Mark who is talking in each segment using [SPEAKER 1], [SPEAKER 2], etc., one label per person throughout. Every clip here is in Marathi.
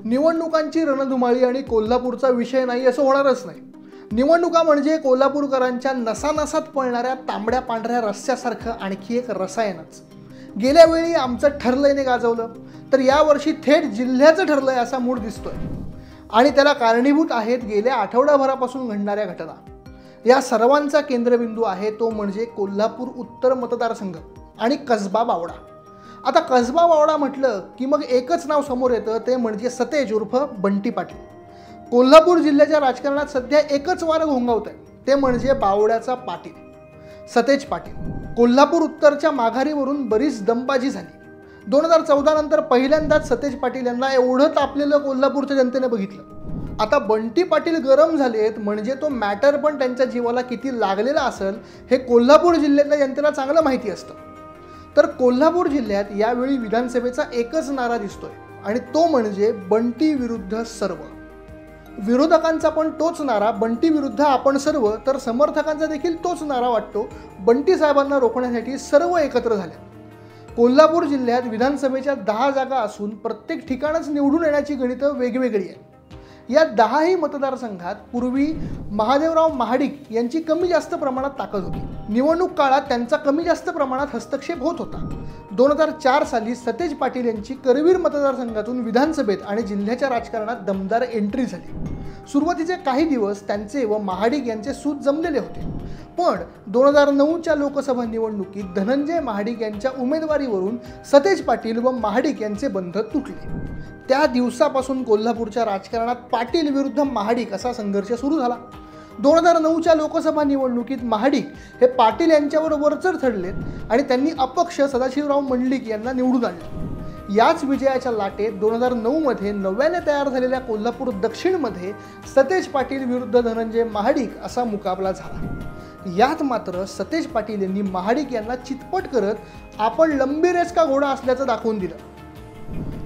[SPEAKER 1] निवडणुकांची रणधुमाळी आणि कोल्हापूरचा विषय नाही असं होणारच नाही। निवडणुका म्हणजे कोल्हापूरकरांच्या नसानसात पळणाऱ्या तांबड्या पांढऱ्या रस्स्यासारखं आणखी एक रसायनच। गेल्या वेळी आमचं ठरलंयने गाजवलं तर यावर्षी थेट जिल्ह्याचं ठरलंय असा मूड दिसतोय आणि त्याला कारणीभूत आहेत गेल्या आठवडाभरापासून घडणाऱ्या घटना। या सर्वांचा केंद्रबिंदू आहे तो म्हणजे कोल्हापूर उत्तर मतदारसंघ आणि कसबा बावडा। आता कसबा बावडा म्हटलं की मग एकच नाव समोर येतं ते म्हणजे सतेज उर्फ बंटी पाटील। कोल्हापूर जिल्ह्याच्या राजकारणात सध्या एकच वारं घोंगावतंय ते म्हणजे बावड्याचा पाटील सतेज पाटील। कोल्हापूर उत्तरच्या माघारीवरून बरीच दमबाजी झाली। 2014 नंतर पहिल्यांदाच सतेज पाटील यांना एवढं तापलेलं कोल्हापूरच्या जनतेने बघितलं। आता बंटी पाटील गरम झालेत म्हणजे तो मॅटर पण त्यांच्या जीवाला किती लागलेला असेल हे कोल्हापूर जिल्ह्यातल्या जनतेला चांगलं माहिती असतं। तर कोल्हापूर जिल्ह्यात यावेळी विधानसभेचा एकच नारा दिसतोय आणि तो म्हणजे बंटी विरुद्ध सर्व। विरोधकांचा पण तोच नारा बंटी विरुद्ध आपण सर्व, तर समर्थकांचा देखील तोच नारा वाटतो बंटी साहेबांना रोखण्यासाठी सर्व एकत्र झाले। कोल्हापूर जिल्ह्यात विधानसभेच्या 10 जागा असून प्रत्येक ठिकाणच निवडून येण्याची गणितं वेगवेगळी आहेत। या 10ही मतदारसंघात पूर्वी महादेवराव महाडिक यांची कमी जास्त प्रमाणात ताकद होती। निवडणूक काळात त्यांचा कमी जास्त प्रमाणात हस्तक्षेप होत होता। 2004 साली सतेज पाटील यांची करवीर मतदारसंघातून विधानसभेत आणि जिल्ह्याच्या राजकारणात दमदार एंट्री झाली। सुरुवातीचे काही दिवस त्यांचे व महाडिक यांचे सूत जमलेले होते, पण 2009च्या लोकसभा निवडणुकीत धनंजय महाडिक यांच्या उमेदवारीवरून सतेज पाटील व महाडिक यांचे बंध तुटले। त्या दिवसापासून कोल्हापूरच्या राजकारणात पाटील विरुद्ध महाडिक असा संघर्ष सुरू झाला। 2009च्या लोकसभा निवडणुकीत महाडिक हे पाटील यांच्यावर वरचढ ठरलेत आणि त्यांनी अपक्ष सदाशिवराव मंडलिक यांना निवडून आणले। याच विजयाच्या लाटेत 2009 मध्ये नव्याने तयार झालेल्या कोल्हापूर दक्षिणमध्ये सतेज पाटील विरुद्ध धनंजय महाडिक असा मुकाबला झाला। यात मात्र सतेज पाटील यांनी महाडिक यांना चितपट करत आपण लंबी रेस का घोडा असल्याचं दाखवून दिलं।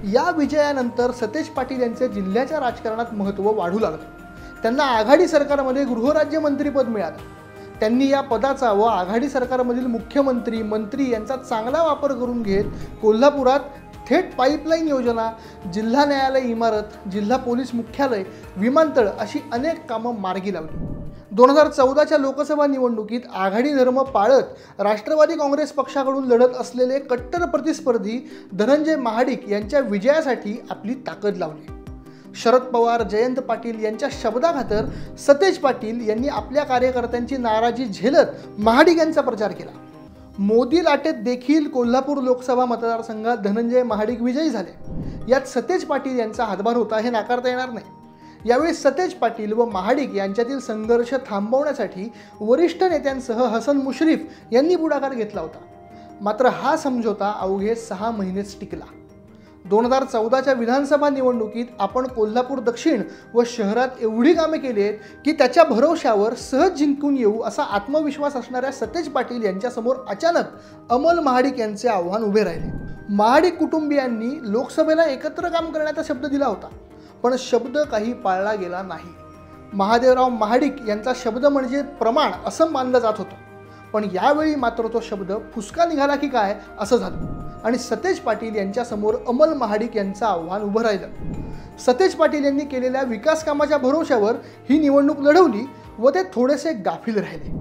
[SPEAKER 1] या विजयानंतर सतेज पाटील यांचे जिल्ह्याच्या राजकारणात महत्त्व वाढू लागलं। त्यांना आघाडी सरकारमध्ये गृहराज्यमंत्रीपद मिळालं। त्यांनी या पदाचा व आघाडी सरकारमधील मुख्यमंत्री मंत्री यांचा चांगला वापर करून घेत कोल्हापुरात थेट पाईपलाईन योजना, जिल्हा न्यायालय इमारत, जिल्हा पोलीस मुख्यालय, विमानतळ अशी अनेक कामं मार्गी लावली। 2014च्या लोकसभा निवडणुकीत आघाडी धर्म पाळत राष्ट्रवादी काँग्रेस पक्षाकडून लढत असलेले कट्टर प्रतिस्पर्धी धनंजय महाडिक यांच्या विजयासाठी आपली ताकद लावली। शरद पवार, जयंत पाटील यांच्या शब्दाखातर सतेज पाटील यांनी आपल्या कार्यकर्त्यांची नाराजी झेलत महाडिक यांचा प्रचार केला। मोदी लाटेत देखील कोल्हापूर लोकसभा मतदारसंघात धनंजय महाडिक विजयी झाले। यात सतेज पाटील यांचा हातभार होता हे नाकारता येणार नाही। यावेळी सतेज पाटील व महाडिक यांच्यातील संघर्ष थांबवण्यासाठी वरिष्ठ नेत्यांसह हसन मुश्रीफ यांनी पुढाकार घेतला होता। मात्र हा समझोता अवघे 6 महिनेच टिकला। 2014च्या विधानसभा निवडणुकीत आपण कोल्हापूर दक्षिण व शहरात एवढी कामे केली आहेत की त्याच्या भरवशावर सहज जिंकून येऊ असा आत्मविश्वास असणाऱ्या सतेज पाटील यांच्यासमोर अचानक अमल महाडिक यांचे आव्हान उभे राहिले। महाडिक कुटुंबियांनी लोकसभेला एकत्र काम करण्याचा शब्द दिला होता, पण शब्द काही पाळला गेला नाही। महादेवराव महाडिक यांचा शब्द म्हणजे प्रमाण असं मानलं जात होतं, पण यावेळी मात्र तो शब्द फुसका निघाला की काय असं झालं आणि सतेज पाटील यांच्यासमोर अमल महाडिक यांचं आव्हान उभं राहिलं। सतेज पाटील यांनी केलेल्या विकास कामाच्या भरोश्यावर ही निवडणूक लढवली व ते थोडेसे गाफील राहिले।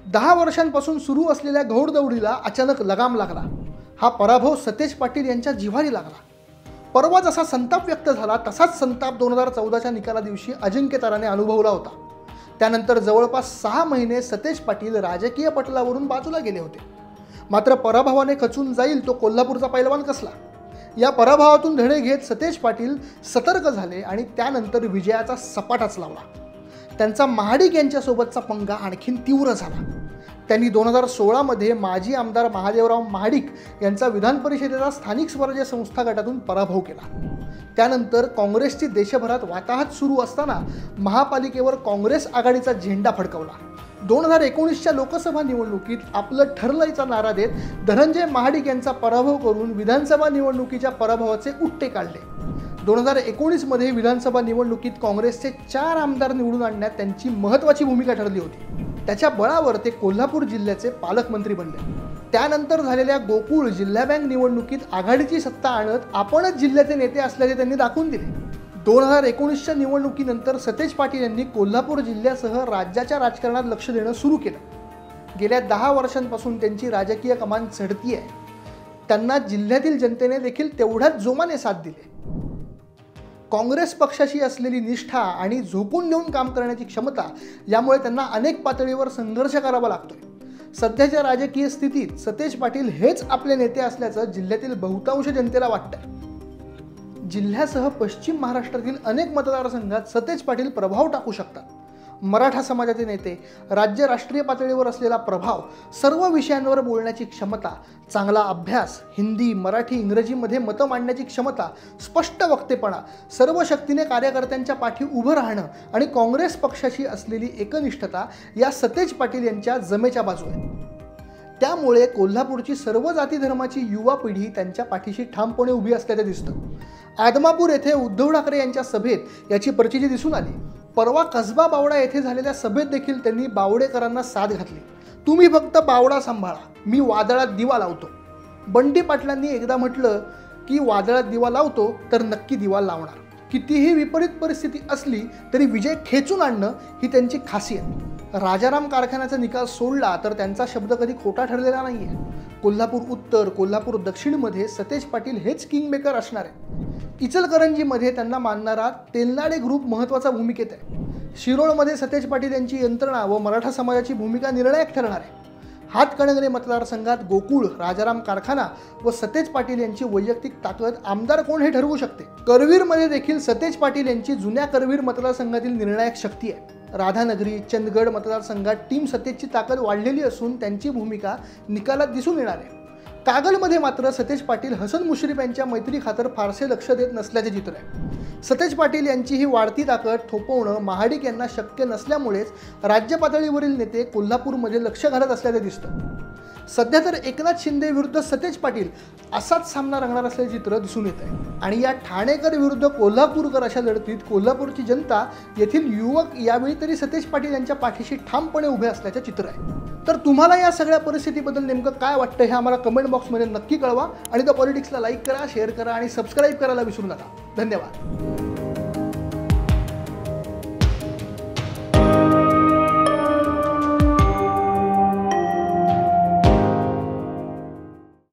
[SPEAKER 1] 10 वर्षांपासून सुरू असलेल्या घौडदौडीला अचानक लगाम लागला। हा पराभव सतेज पाटील यांच्या जिव्हारी लागला। परवा जसा संताप व्यक्त झाला तसाच संताप 2014च्या निकाला दिवशी अजिंक्यताराने अनुभवला होता। त्यानंतर जवळपास 6 महिने सतेज पाटील राजकीय पटलावरून बाजूला गेले होते। मात्र पराभवाने खचून जाईल तो कोल्हापूरचा पैलवान कसला। या पराभवातून धडे घेत सतेज पाटील सतर्क झाले आणि त्यानंतर विजयाचा सपाटाच लावला। त्यांचा महाडिक यांच्यासोबतचा पंगा आणखीन तीव्र झाला। त्यांनी 2016 मध्ये माजी आमदार महादेवराव महाडिक यांचा विधान परिषदेचा स्थानिक स्वराज्य संस्था गटातून पराभव केला। त्यानंतर काँग्रेसची देशभरात वाताहत सुरू असताना महापालिकेवर काँग्रेस आघाडीचा झेंडा फडकवला। 2019च्या लोकसभा निवडणुकीत आपलं ठरलंयचा नारा देत धनंजय महाडिक यांचा पराभव करून विधानसभा निवडणुकीच्या पराभवाचे उट्टे काढले। 2019 मध्ये विधानसभा निवडणुकीत काँग्रेसचे 4 आमदार निवडून आणण्यात त्यांची महत्त्वाची भूमिका ठरली होती। त्याच्या बळावर ते कोल्हापूर जिल्ह्याचे पालकमंत्री बनले। त्यानंतर झालेल्या गोकुळ जिल्हा बँक निवडणुकीत आघाडीची सत्ता आणत आपणच जिल्ह्याचे नेते असल्याचे त्यांनी दाखवून दिले। 2019च्या निवडणुकीनंतर सतेज पाटील यांनी कोल्हापूर जिल्ह्यासह राज्याच्या राजकारणात लक्ष देणं सुरू केलं। गेल्या 10 वर्षांपासून त्यांची राजकीय कमान चढती आहे। त्यांना जिल्ह्यातील जनतेने देखील तेवढ्याच जोमाने साथ दिली। काँग्रेस पक्षाशी असलेली निष्ठा आणि झोकून देऊन काम करण्याची क्षमता यामुळे त्यांना अनेक पातळीवर संघर्ष करावा लागतोय। सध्याच्या राजकीय स्थितीत सतेज पाटील हेच आपले नेते असल्याचं जिल्ह्यातील बहुतांश जनतेला वाटतंय। जिल्ह्यासह पश्चिम महाराष्ट्रातील अनेक मतदारसंघात सतेज पाटील प्रभाव टाकू शकतात। मराठा समाजाचे नेते, राज्य राष्ट्रीय पातळीवर असलेला प्रभाव, सर्व विषयांवर बोलण्याची क्षमता, चांगला अभ्यास, हिंदी, मराठी, इंग्रजीमध्ये मतं मांडण्याची क्षमता, स्पष्ट वक्तेपणा, सर्व शक्तीने कार्यकर्त्यांच्या पाठी उभं राहणं आणि काँग्रेस पक्षाशी असलेली एकनिष्ठता या सतेज पाटील यांच्या जमेच्या बाजू आहेत। त्यामुळे कोल्हापूरची सर्व जाती धर्माची युवा पिढी त्यांच्या पाठीशी ठामपणे उभी असल्याचे दिसतं। आदमापूर येथे उद्धव ठाकरे यांच्या सभेत याची प्रचिती दिसून आली। परवा कसबा बावडा येथे झालेल्या सभेत देखील त्यांनी बावडेकरांना साथ घातली। तुम्ही फक्त बावडा सांभाळा, मी वादळात दिवा लावतो। बंटी पाटलांनी एकदा म्हटलं की वादळात दिवा लावतो तर नक्की दिवा लावणार। कितीही विपरीत परिस्थिती असली तरी विजय खेचून आणणं ही त्यांची खासियत। राजाराम कारखान्याचा निकाल सोडला तर त्यांचा शब्द कधी खोटा ठरलेला नाहीये। कोल्हापूर उत्तर, कोल्हापूर दक्षिणमध्ये सतेज पाटील हेच किंगमेकर असणार आहे। इचलकरंजीमध्ये त्यांना मानणारा तेलनाडे ग्रुप महत्त्वाचा भूमिकेत आहे। शिरोळमध्ये सतेज पाटील यांची यंत्रणा व मराठा समाजाची भूमिका निर्णायक ठरणार आहे। हातकणंगले मतदारसंघात गोकुळ, राजाराम कारखाना व सतेज पाटील यांची वैयक्तिक ताकद आमदार कोण हे ठरवू शकते। करवीरमध्ये देखील सतेज पाटील यांची जुन्या करवीर मतदारसंघातील निर्णायक शक्ती आहे। राधानगरी, चंदगड मतदारसंघात टीम सतेजची ताकद वाढलेली असून त्यांची भूमिका निकालात दिसून येणार आहे। कागलमध्ये मात्र सतेज पाटील हसन मुश्रीफ यांच्या मैत्री खातर फारसे लक्ष देत नसल्याचे चित्र आहे। सतेज पाटील यांची ही वाढती ताकद थोपवणं महाडिक यांना शक्य नसल्यामुळेच राज्य पातळीवरील नेते कोल्हापूरमध्ये लक्ष घालत असल्याचे दिसतं। सध्या तर एकनाथ शिंदे विरुद्ध सतेज पाटील असाच सामना रंगणार असल्याचे चित्र दिसून येत आहे। आणि या ठाणेकर विरुद्ध कोल्हापूरकर अशा लढतीत कोल्हापूरची जनता, येथील युवक यावेळी तरी सतेज पाटील यांच्या पाठीशी ठामपणे उभे असल्याचे चित्र आहे। तर तुम्हाला या सगळ्या परिस्थितीबद्दल नेमकं काय वाटतं हे आम्हाला कमेंट बॉक्समध्ये नक्की कळवा। आणि द पॉलिटिक्सला लाईक करा, शेअर करा आणि सबस्क्राईब करायला विसरू नका। धन्यवाद।